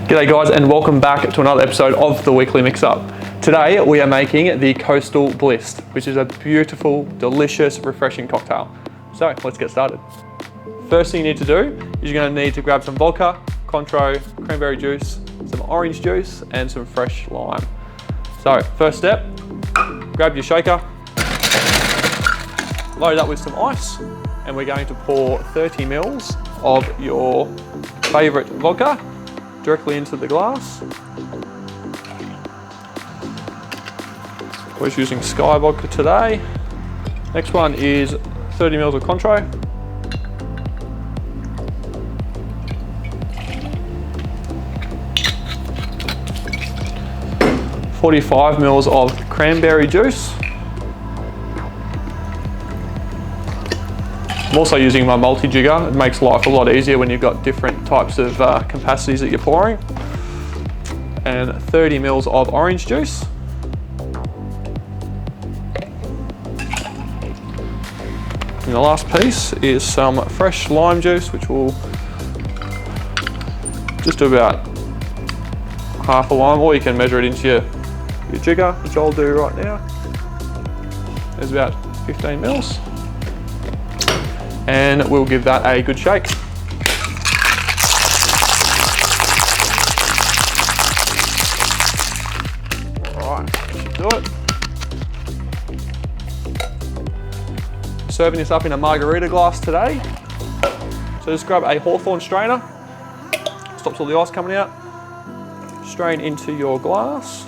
G'day guys, and welcome back to another episode of the Weekly Mixup. Today we are making the Coastal Bliss, which is a beautiful, delicious, refreshing cocktail. So let's get started. First thing you need to do is you're going to need to grab some vodka, Contro, cranberry juice, some orange juice, and some fresh lime. So first step, grab your shaker, load it up with some ice, and we're going to pour 30 mils of your favourite vodka directly into the glass. We're using Sky vodka today. Next one is 30 mils of Contro. $45 mils of cranberry juice. I'm also using my multi-jigger. It makes life a lot easier when you've got different types of capacities that you're pouring. And 30 mils of orange juice. And the last piece is some fresh lime juice, which will just do about half a lime, or you can measure it into your jigger, which I'll do right now. There's about 15 mils. And we'll give that a good shake. All right, that should do it. Serving this up in a margarita glass today. So just grab a Hawthorn strainer, stops all the ice coming out, strain into your glass.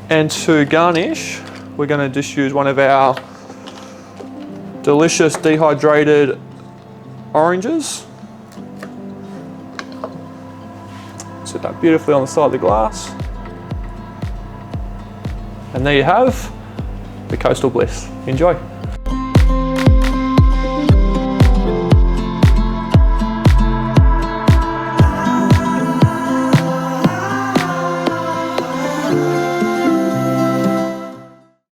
And to garnish, we're going to just use one of our delicious dehydrated oranges. Set that beautifully on the side of the glass. And there you have the Coastal Bliss. Enjoy.